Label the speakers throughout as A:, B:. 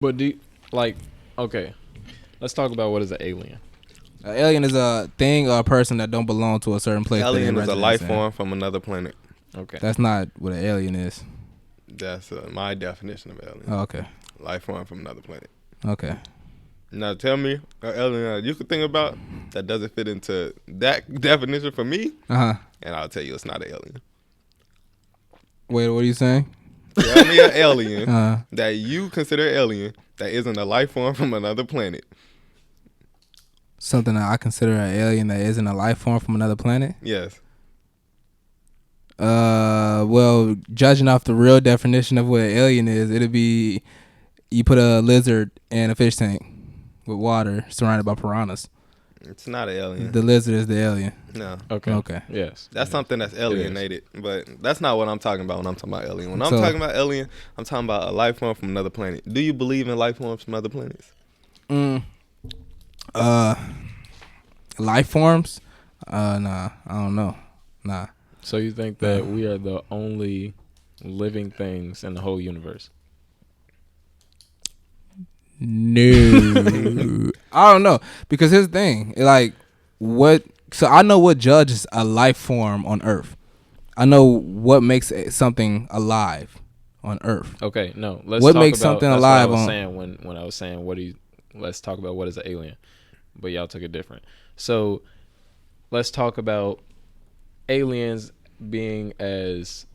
A: But okay, let's talk about what is an alien.
B: An alien is a thing or a person that don't belong to a certain place.
C: Alien is a life form from another planet.
A: Okay.
B: That's not what an alien is.
C: That's my definition of alien.
B: Oh, okay.
C: Life form from another planet.
B: Okay.
C: Now tell me an alien you could think about that doesn't fit into that definition for me, and I'll tell you it's not an alien.
B: Wait, what are you saying?
C: Tell me an alien that you consider alien that isn't a life form from another planet.
B: Something that I consider an alien that isn't a life form from another planet?
C: Yes.
B: Well, judging off the real definition of what an alien is, it'd be you put a lizard in a fish tank with water surrounded by piranhas.
C: It's not an alien.
B: The lizard is the alien.
C: No.
B: Okay.
A: Yes.
C: That's something that's alienated, but that's not what I'm talking about when I'm talking about alien. When I'm talking about alien, I'm talking about a life form from another planet. Do you believe in life forms from other planets?
B: Life forms? Nah, I don't know. Nah.
A: So you think that we are the only living things in the whole universe?
B: No. I don't know. Because here's the thing. Like, so I know what judges a life form on Earth. I know what makes something alive on Earth.
A: Okay, no. Let's
B: what
A: talk
B: makes
A: about,
B: something
A: that's
B: alive
A: what I was
B: on
A: saying when I was saying let's talk about what is an alien. But y'all took it different. So let's talk about aliens being as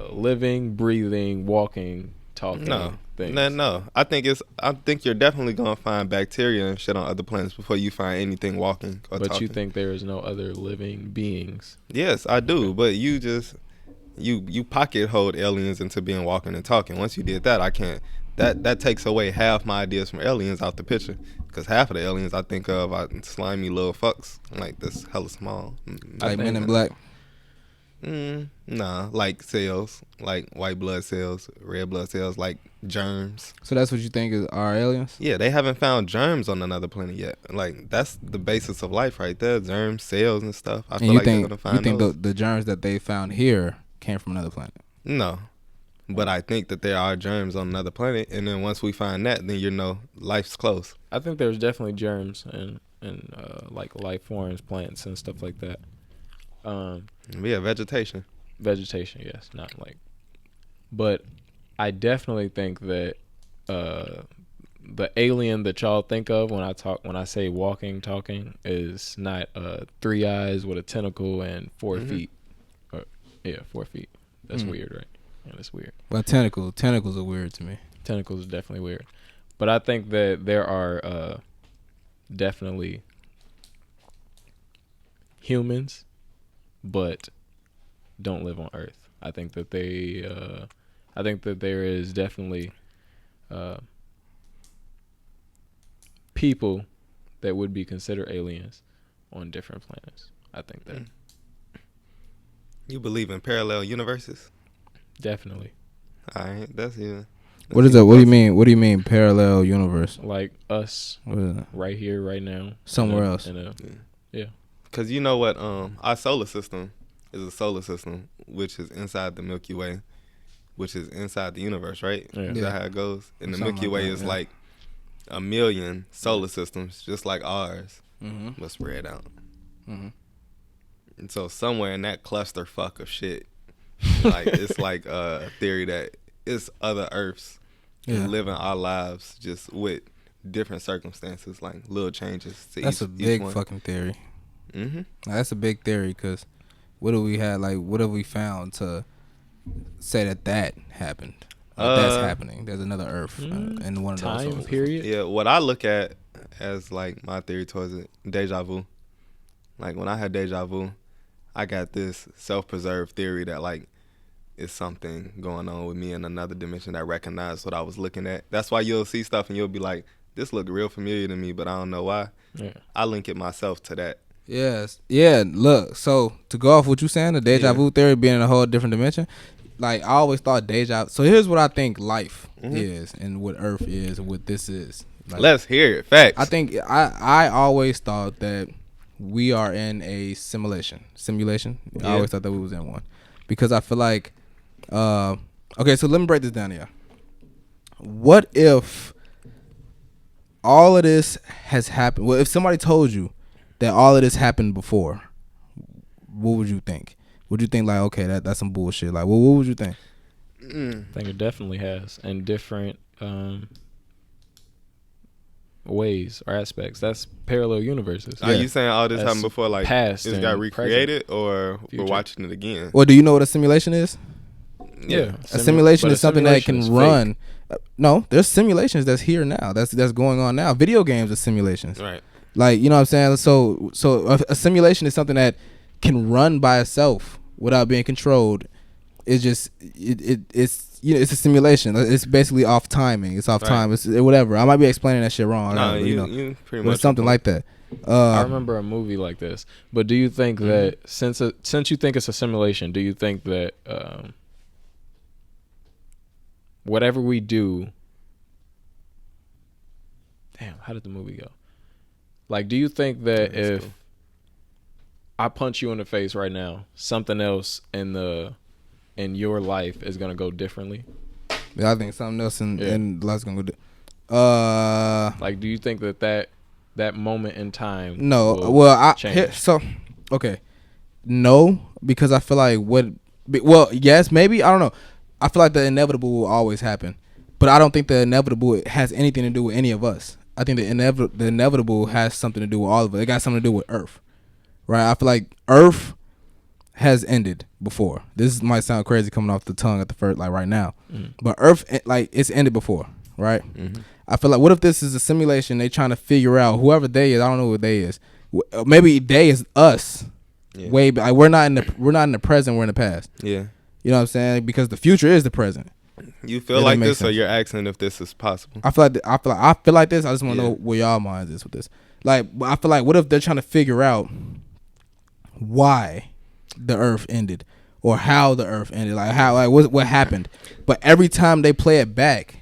A: living, breathing, walking, talking things.
C: No. I think you're definitely gonna find bacteria and shit on other planets before you find anything walking or
A: But
C: talking.
A: you think there is no other living beings?
C: Yes, I do. But you just you pocket hold aliens into being walking and talking. Once you did that, I can't. That takes away half my ideas from aliens out the picture. Because half of the aliens I think of are slimy little fucks, like this hella small.
B: like Men in Black.
C: Nah, like cells, like white blood cells, red blood cells, like germs.
B: So that's what you think is our aliens?
C: Yeah, they haven't found germs on another planet yet. Like that's the basis of life right there, germs, cells, and stuff. I feel like they're gonna find those.
B: You think the germs that they found here came from another planet?
C: No, but I think that there are germs on another planet, and then once we find that, then life's close.
A: I think there's definitely germs and like life forms, plants and stuff like that.
C: Yeah, vegetation,
A: yes, not like. But I definitely think that the alien that y'all think of when I say walking, talking is not 3 eyes with a tentacle and 4 feet. 4 feet. That's weird, right? Yeah, that's weird.
B: But tentacles are weird to me.
A: Tentacles are definitely weird. But I think that there are definitely humans, but don't live on Earth. I think that there is definitely people that would be considered aliens on different planets. I think that.
C: You believe in parallel universes?
A: Definitely.
C: All right, that's yeah.
B: What is that? What do you mean? What do you mean parallel universe?
A: Like us, right here, right now,
B: somewhere else.
A: Yeah.
C: Because you know what? Our solar system is a solar system which is inside the Milky Way, which is inside the universe, right?
A: Yeah.
C: Is that how it goes? And the Milky
B: like
C: Way
B: that,
C: is like 1 million solar systems, just like ours, but spread out. And so somewhere in that clusterfuck of shit, like it's like a theory that it's other Earths living our lives just with different circumstances, like little changes to
B: That's a big fucking theory. That's a big theory because what do we have? Like, what have we found to say that happened? That's happening. There's another Earth in one of those
A: time period.
C: Yeah, what I look at as like my theory towards it, deja vu. Like when I had deja vu, I got this self-preserved theory that like it's something going on with me in another dimension that recognized what I was looking at. That's why you'll see stuff and you'll be like, this look real familiar to me, but I don't know why. Yeah. I link it myself to that.
B: Yes. Yeah, look, so to go off what you saying, the deja vu theory being in a whole different dimension, like I always thought so here's what I think life is and what Earth is and what this is. Like,
C: let's hear it. Facts.
B: I think I always thought that we are in a simulation. I always thought that we was in one. Because I feel like okay, so let me break this down here. what if all of this has happened? Well, if somebody told you that all of this happened before, what would you think? Would you think like, okay, that's some bullshit? Like, what would you think?
A: I think it definitely has, in different ways or aspects. That's parallel universes.
C: Are you saying all this happened before, like
A: past
C: it's
A: and
C: got recreated,
A: present,
C: or
A: future.
C: we're watching it again?
B: Well, do you know what a simulation is?
A: Yeah,
B: A simulation
A: but
B: is something that
A: simulation
B: can
A: is
B: run. No, there's simulations that's here now. That's going on now. Video games are simulations.
C: Right.
B: Like, you know what I'm saying? So a simulation is something that can run by itself without being controlled. It's just it's it's a simulation. It's basically off timing. It's off time. It's whatever. I might be explaining that shit wrong.
C: No,
B: you
C: pretty
B: but
C: much
B: it's something like that.
A: I remember a movie like this. But do you think that since you think it's a simulation, do you think that whatever we do, damn, how did the movie go? Like, do you think that if I punch you in the face right now, something else in your life is gonna go differently?
B: Yeah, I think something else in life's gonna go.
A: Like, do you think that moment in time?
B: No.
A: Will
B: well,
A: change?
B: Okay. No, because I feel like yes, maybe, I don't know. I feel like the inevitable will always happen, but I don't think the inevitable has anything to do with any of us. I think the inevitable has something to do with all of it. It got something to do with Earth, right? I feel like Earth has ended before. This might sound crazy coming off the tongue at the first, like right now, but Earth, like, it's ended before, right? I feel like, what if this is a simulation? They trying to figure out whoever they is. I don't know what they is. Maybe they is us. Yeah. Way back. Like, we're not in the present. We're in the past.
C: Yeah.
B: You know what I'm saying? Because the future is the present.
C: You feel like this, or you're asking if this is possible?
B: I feel like this. I just want to know where y'all minds is with this. Like, I feel like, what if they're trying to figure out why the Earth ended, or how the Earth ended, like what happened? But every time they play it back,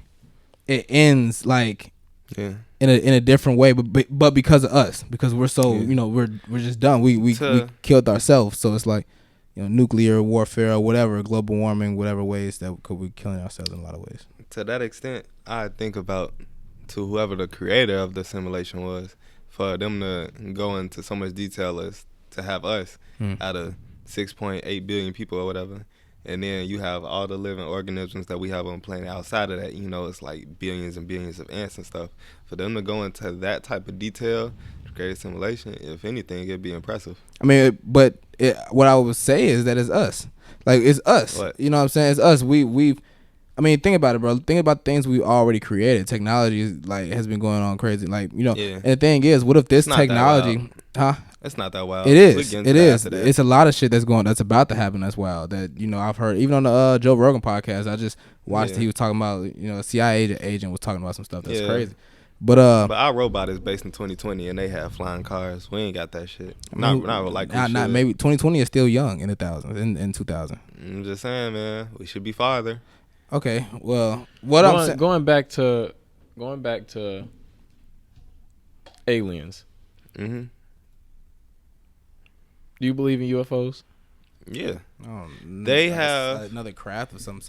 B: it ends like in a different way. But because of us, because we're so we're just done. We killed ourselves. So it's like, nuclear warfare or whatever, global warming, whatever ways that could be killing ourselves in a lot of ways.
C: To that extent, I think about to whoever the creator of the simulation was, for them to go into so much detail as to have us out of 6.8 billion people or whatever, and then you have all the living organisms that we have on the planet outside of that. It's like billions and billions of ants and stuff. For them to go into that type of detail to create a simulation, if anything, it'd be impressive.
B: I mean, but what I would say is that it's us. Like, it's us. What? You know what I'm saying? It's us. I mean, think about it, bro. Think about things we already created. Technology has been going on crazy. Like, And the thing is, what if this technology,
C: It's not that wild.
B: It is. It's a lot of shit that's about to happen that's wild. That I've heard even on the Joe Rogan podcast. I just watched. He was talking about a CIA agent was talking about some stuff that's crazy. But
C: our robot is based in 2020 and they have flying cars. We ain't got that shit. Not
B: maybe 2020 is still young in the thousands in 2000.
C: I'm just saying, man, we should be farther.
B: Okay, well,
A: going back to aliens.
C: Mm-hmm.
A: Do you believe in UFOs?
C: Yeah.
B: They have another craft of some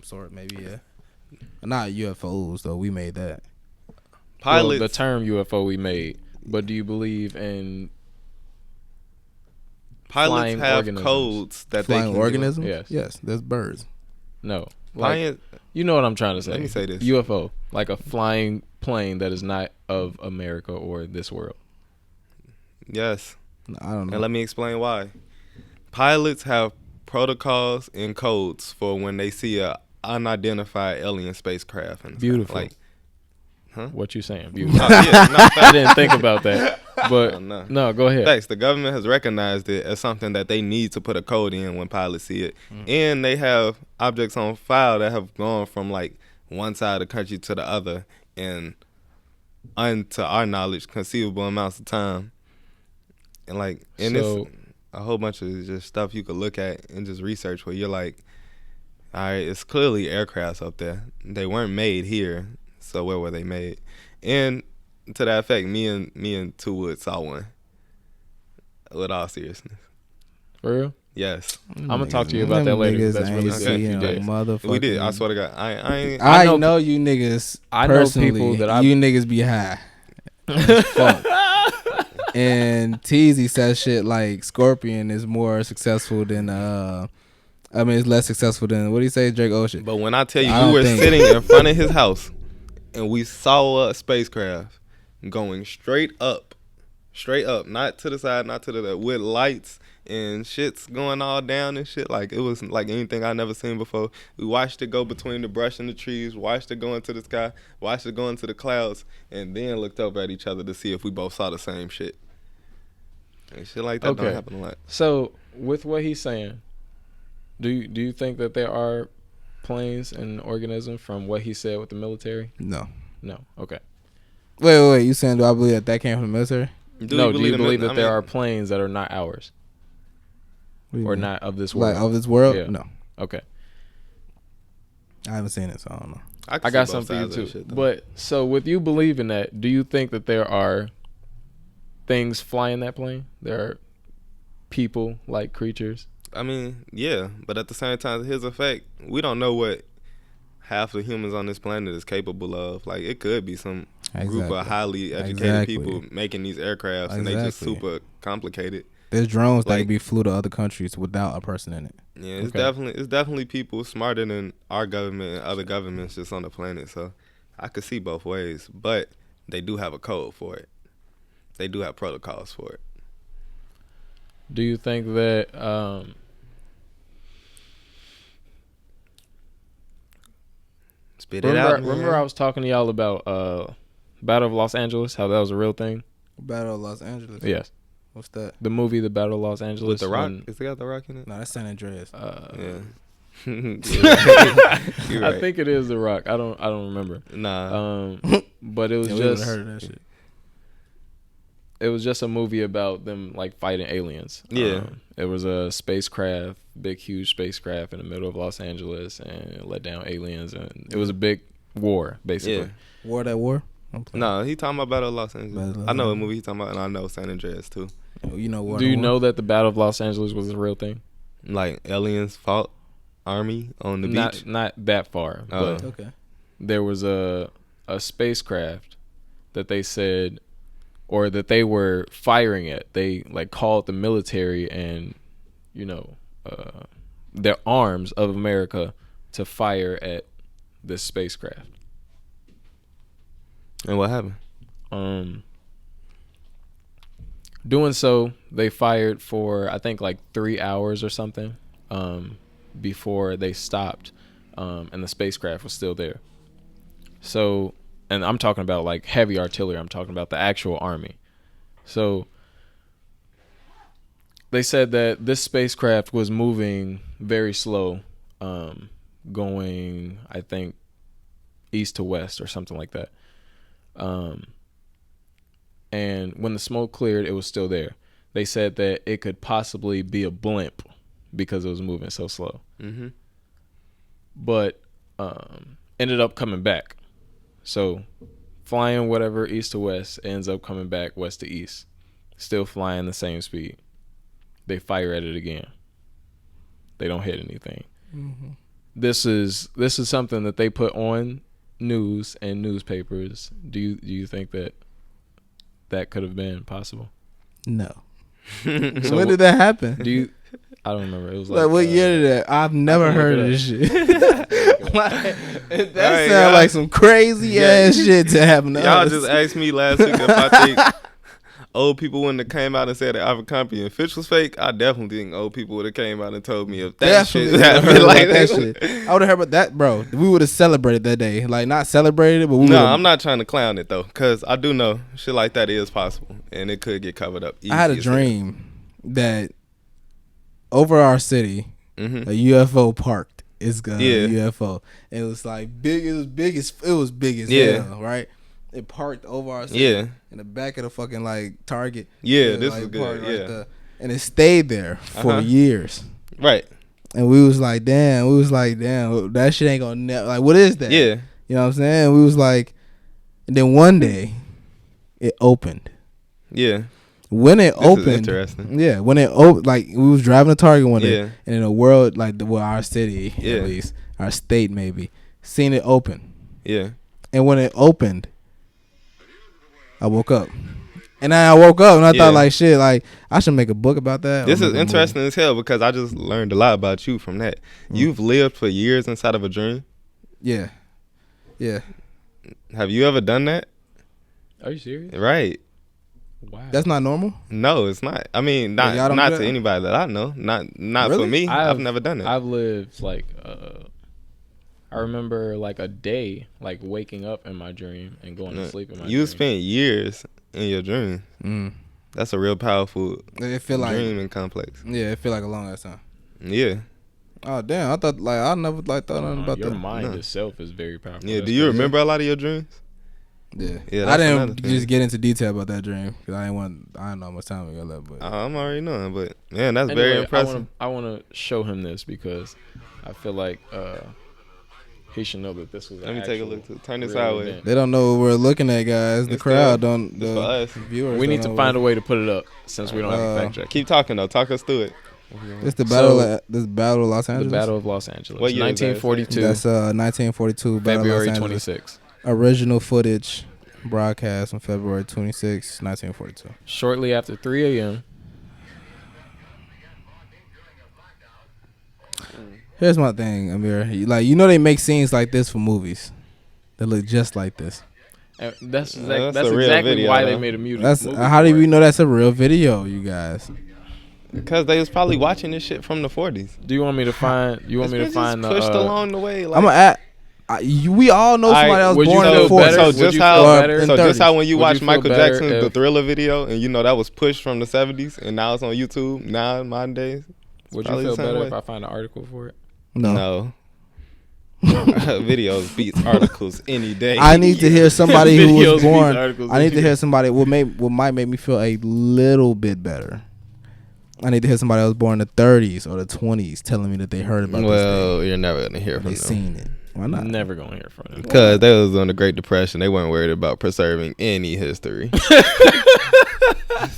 B: sort, maybe. Yeah. Not UFOs though. We made that.
A: Pilots. Well, the term UFO we made, but do you believe in
C: pilots have organisms? Codes that
B: flying
C: they
B: organisms? Yes. There's birds.
A: No, you know what I'm trying to say.
C: Let me say this:
A: UFO, like a flying plane that is not of America or this world.
C: Yes.
B: I don't know.
C: And let me explain why. Pilots have protocols and codes for when they see a unidentified alien spacecraft. And
A: beautiful.
C: Like,
A: what you saying? Beautiful. I didn't think about that. But no, go ahead.
C: Thanks. The government has recognized it as something that they need to put a code in when pilots see it. And they have objects on file that have gone from like one side of the country to the other in, to our knowledge, conceivable amounts of time. And it's a whole bunch of just stuff you could look at and just research where you're like, all right, it's clearly aircrafts up there. They weren't made here. So where were they made? And to that effect, me and Two Wood saw one. With all seriousness.
A: For real?
C: Yes.
A: I'm gonna talk to you about that later. That's really good.
B: See
A: You did.
B: motherfucker.
C: We did. I swear to God. I ain't.
B: I know you niggas.
A: I know
B: personally,
A: people that
B: you niggas be high. As fuck. And Teasy says shit like Scorpion is more successful than it's less successful than what do you say, Drake Ocean.
C: But when I tell you, we were sitting in front of his house and we saw a spacecraft going straight up, not to the side, not to the left, with lights and shits going all down and shit. Like, it was like anything I never seen before. We watched it go between the brush and the trees, watched it go into the sky, watched it go into the clouds, and then looked over at each other to see if we both saw the same shit. And shit like that don't happen a lot.
A: So, with what he's saying, do you think that there are planes and organisms from what he said with the military?
B: No.
A: Okay.
B: Wait. You saying do I believe that came from the military?
A: Do you believe that there are planes that are not ours? Or mean? Not of this world?
B: Like of this world?
A: Yeah.
B: No.
A: Okay.
B: I haven't seen it, so I don't know.
A: I got something for you too. But so with you believing that, do you think that there are things flying that plane? There are people like creatures?
C: I mean, yeah, but at the same time, here's a fact: we don't know what half the humans on this planet is capable of. Like, it could be some group of highly educated people making these aircrafts, and they just super complicated.
B: There's drones that can be flew to other countries without a person in it.
C: Yeah, it's definitely people smarter than our government and other governments just on the planet. So I could see both ways, but they do have a code for it. They do have protocols for it.
A: Do you think that
C: spit it out?
A: Remember I was talking to y'all about Battle of Los Angeles, how that was a real thing?
B: Battle of Los Angeles?
A: Yes.
B: What's that?
A: The movie, The Battle of Los Angeles.
C: With The Rock? Is it got The Rock in it?
B: No, that's San Andreas.
C: Yeah.
A: Right. I think it is The Rock. I don't remember.
C: Nah.
A: But it was
B: just heard of that shit.
A: It was just a movie about them like fighting aliens.
C: Yeah.
A: It was a spacecraft, big huge spacecraft in the middle of Los Angeles, and it let down aliens, and it was a big war basically.
B: Yeah. War?
C: No, he talking about Battle of Los Angeles. I know what movie he talking about, and I know San Andreas too.
B: You know what?
A: Do you know that the Battle of Los Angeles was a real thing?
C: Like aliens fought army on the beach?
A: Not that far, but
B: okay.
A: There was a spacecraft that they said, or that they were firing at. They like called the military and their arms of America to fire at this spacecraft.
C: And what happened?
A: Doing so, they fired for I think like 3 hours or something before they stopped, and the spacecraft was still there. So, and I'm talking about like heavy artillery. I'm talking about the actual army. So they said that this spacecraft was moving very slow, going I think east to west or something like that. And when the smoke cleared, it was still there. They said that it could possibly be a blimp because it was moving so slow.
C: Mm-hmm.
A: But ended up coming back. So flying whatever east to west, ends up coming back west to east. Still flying the same speed. They fire at it again. They don't hit anything. Mm-hmm. This is something that they put on news and newspapers. Do you think that could have been possible?
B: No.
A: So
B: when did that happen?
A: I don't remember. It was
B: like what year did that? I've never heard of this shit. That sounds like some crazy ass shit to happen to
C: y'all
B: us.
C: just asked me last week if I think old people wouldn't have came out and said that Abercrombie and Fitch was fake. I definitely think old people would have came out and told me if that shit happened like that shit.
B: I would have heard about that, bro. We would have celebrated that day. Like, not celebrated, but we would have.
C: No, I'm not trying to clown it, though, because I do know shit like that is possible, and it could get covered up easy.
B: I had a dream that over our city, a UFO parked. It's got a UFO. It was like big. It was big as hell, right? It parked over our city in the back of the fucking like Target.
C: Yeah, this is good.
B: Right and it stayed there for years.
C: Right.
B: And we was like, damn, that shit ain't gonna never, like, what is that?
C: Yeah.
B: You know what I'm saying? We was like, and then one day it opened.
C: Yeah.
B: When it
C: This
B: opened,
C: is interesting.
B: yeah, when it opened, like we was driving to Target one day,
C: Yeah.
B: and in a world like our city,
C: Yeah.
B: at least our state maybe, seen it open,
C: Yeah.
B: and when it opened, I woke up, and I woke up and I thought like shit, like I should make a book about that.
C: This
B: or
C: is
B: make a
C: interesting
B: movie.
C: as hell because I just learned a lot about you from that. You've lived for years inside of a dream.
B: Yeah, yeah.
C: Have you ever done that?
A: Are you serious?
C: Right.
A: Wow.
B: That's not normal.
C: No, it's not. I mean,
B: Like, y'all don't
C: not
B: do
C: to
B: that?
C: anybody that I know. Not
B: Really?
C: for me. I've never done it.
A: I've lived like I remember like a day like waking up in my dream and going to sleep in my dream.
C: You spent years in your dream. That's a real powerful
B: It feel like
C: dream and complex.
B: Yeah, it feel like a long ass time.
C: Yeah.
B: Oh damn! I thought like I never like thought nothing about
A: your
B: that.
A: mind itself is very powerful.
C: Yeah.
A: That's
C: Do you
A: crazy.
C: remember a lot of your dreams?
B: Yeah,
C: Yeah,
B: I
C: that's another
B: didn't
C: thing.
B: just get into detail about that dream because I didn't know how much time we got left. But
C: I'm already knowing, but man, that's
A: Anyway,
C: very impressive.
A: I want to show him this because I feel like he should know that this was.
C: Let me take a look. Turn this
A: real
C: sideways.
A: event.
B: they don't know what we're looking at, guys. The
C: It's
B: crowd
C: there.
B: don't.
C: It's for us.
B: Viewers.
A: We need
B: don't
A: to
B: know
A: find a
B: what-
A: way to put it up since we don't have a fact check.
C: Keep talking though. Talk us through it.
B: It's the battle.
A: So,
B: This battle of Los Angeles.
A: The Battle of Los Angeles.
C: What year is that?
A: 1942.
B: That's 1942. Battle
A: February
B: of Los Angeles.
A: 26th.
B: Original footage broadcast on February 26, 1942.
A: Shortly after 3 a.m.
B: Here's my thing, Amir. Like they make scenes like this for movies that look just like this.
A: And that's
C: that's a real
A: exactly
C: video,
A: why
C: though.
A: they made a movie.
B: That's
A: movie
B: how do
A: for
B: we
A: it.
B: know that's a real video, you guys?
C: Because they was probably watching this shit from the 40s.
A: Do you want me to find? You want me to
C: It's
A: find
C: just
A: the?
C: pushed along the way. Like,
B: I'm gonna add. We all know somebody that was
A: would you
B: born in
A: feel
B: the 40s.
A: better?
C: So
A: Would
C: just
A: you
C: how
A: feel better?
B: in
C: so just
B: 30s.
C: how when you
A: Would
C: watch
A: you feel
C: Michael
A: better
C: Jackson the
A: if-
C: Thriller video and you know that was pushed from the 70s and now it's on YouTube now in modern days.
A: Would you
C: probably
A: feel
C: the same
A: better
C: way.
A: if I find an article for it?
C: No. Videos beats articles any day.
B: I need to hear somebody who
A: Videos
B: was
A: beat
B: born.
A: articles
B: I need to
A: any
B: hear somebody what might make me feel a little bit better. I need to hear somebody that was born in the 30s or the 20s telling me that they heard about this
C: Well, you're never gonna hear
B: thing.
C: from
B: They
C: them
B: seen it. Why not?
A: Never gonna hear from them.
C: because they was on the Great Depression. They weren't worried about preserving any history.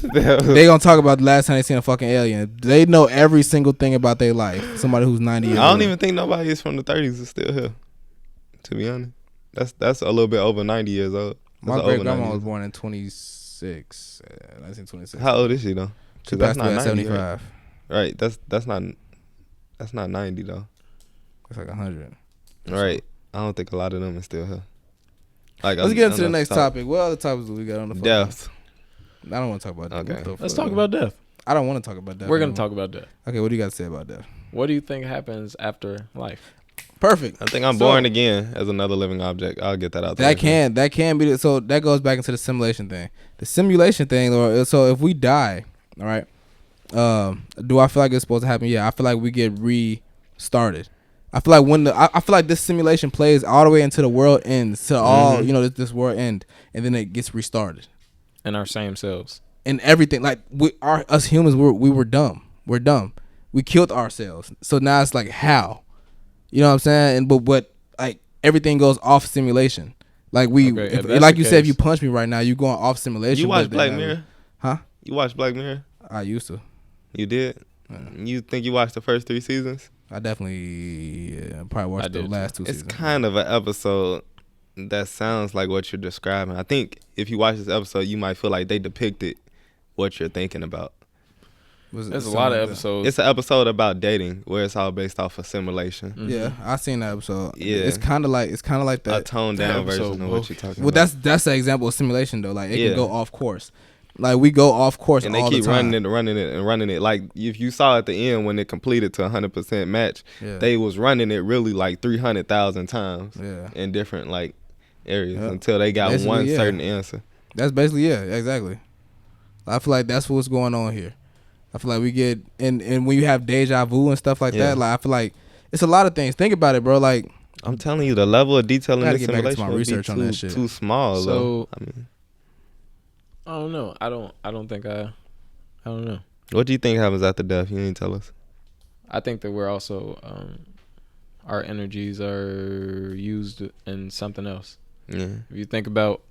B: They gonna talk about the last time they seen a fucking alien. They know every single thing about their life. Somebody who's 90 years
C: I don't
B: old.
C: even think nobody is from the 30s is still here. To be honest, that's a little bit over 90 years old.
B: My
C: That's
B: great
C: over
B: grandma
C: 90
B: was born in 1926.
C: How old is she though?
B: She
C: 'Cause
B: passed away at
C: 90,
B: 75.
C: Right. That's not 90 though.
B: That's like 100.
C: Right. I don't think a lot of them is still here. Like
B: Let's get into the next topic. What other topics do we got on the phone?
C: Death.
B: I don't want to talk about death.
C: Okay.
B: What the
A: Let's
B: fuck?
A: talk about death.
B: I don't want to talk about death.
A: We're gonna
B: anymore.
A: talk about death.
B: Okay, what do you got to say about death?
A: What do you think happens after life?
B: Perfect.
C: I think I'm
B: So-
C: born again as another living object. I'll get that out there.
B: That can be so that goes back into the simulation thing. The simulation thing, or so if we die, all right. Do I feel like it's supposed to happen? Yeah, I feel like we get restarted. I feel like I feel like this simulation plays all the way until the world ends, to all this world end, and then it gets restarted.
A: In our same selves.
B: And everything, like us humans, we were dumb. We're dumb. We killed ourselves. So now it's like how, you know what I'm saying? And but like everything goes off simulation. Like
A: Okay, if that's
B: like
A: the
B: you said, if
A: case-
B: you punch me right now, you going off simulation.
C: You watch
B: but
C: Black
B: then,
C: Mirror?
B: Huh?
C: You watch Black Mirror?
B: I used to.
C: You did? You think you watched the first 3 seasons?
B: I definitely probably watched the
A: did
B: last
A: too.
B: 2
C: It's
B: seasons.
C: kind of an episode that sounds like what you're describing. I think if you watch this episode, you might feel like they depicted what you're thinking about.
A: There's a lot of episodes.
C: It's an episode about dating where it's all based off of simulation.
B: Yeah, I seen that episode.
C: Yeah.
B: It's kind of like
C: A
B: that.
C: toned down
A: That episode
C: version of what you're talking
B: Well,
C: about.
B: that's an example of simulation though. Like it
C: Yeah.
B: can go off course. Like we go off course
C: And they
B: all
C: keep
B: the time.
C: running it. Like if you saw at the end when it completed to 100% match,
B: Yeah.
C: they was running it really like 300,000 times
B: Yeah.
C: in different like areas
B: Yeah.
C: until they got
B: Basically,
C: one
B: yeah.
C: certain answer.
B: That's basically exactly. I feel like that's what's going on here. I feel like we get and when you have deja vu and stuff like
C: Yeah.
B: that, like I feel like it's a lot of things. Think about it, bro. Like
C: I'm telling you, the level of detail in
B: Gotta
C: this
B: get back into
C: simulation
B: my
C: would be
B: research on that shit.
C: too small.
A: So-
C: though. I mean,
A: I don't know. I don't think I don't know.
C: what do you think happens after death? You didn't tell us.
A: I think that we're also our energies are used in something else.
C: Yeah.
A: If you think about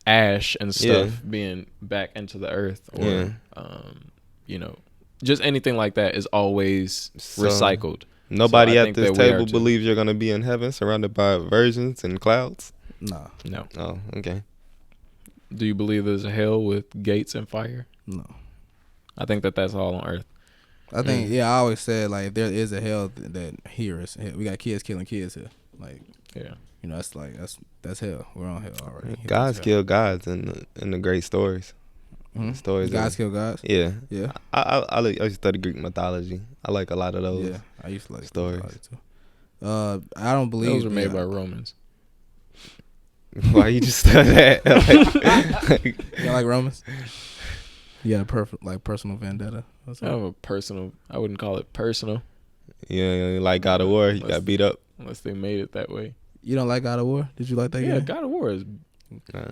A: ash and stuff being back into the earth, or you know, just anything like that is always recycled.
C: Nobody at this table believes you're gonna be in heaven, surrounded by virgins and clouds.
B: No.
C: Oh, okay.
A: Do you believe there's a hell with gates and fire?
B: No.
A: I think that's all on earth.
B: I think I always said like if there is a hell that here is, we got kids killing kids here. Like you know, that's hell. We're on hell already.
C: Gods kill gods in the great stories.
B: Mm-hmm.
C: Stories.
B: Gods kill gods.
C: Yeah.
B: I
C: used to study Greek mythology. I like a lot of those.
B: Yeah, I used to like
C: stories
B: too. I don't believe
A: those were made by Romans.
C: Why you just said that?
B: You like Romans? You got a personal vendetta?
A: I have a personal. I wouldn't call it personal.
C: Yeah, like God of War. You got beat up.
A: Unless they made it that way.
B: You don't like God of War? Did you like that game?
A: Yeah, God of War is.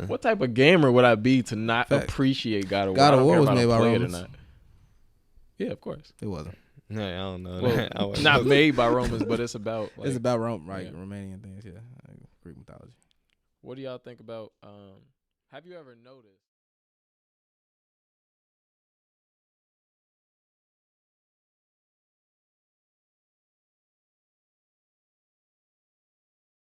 A: What type of gamer would I be to not appreciate God of War?
B: God of War was made by Romans.
A: Yeah, of course.
B: It wasn't.
C: No, I don't know.
A: Well, not made by Romans, but it's about.
B: It's about Romanian things. Yeah, Greek mythology.
A: What do y'all think about? Have you ever noticed?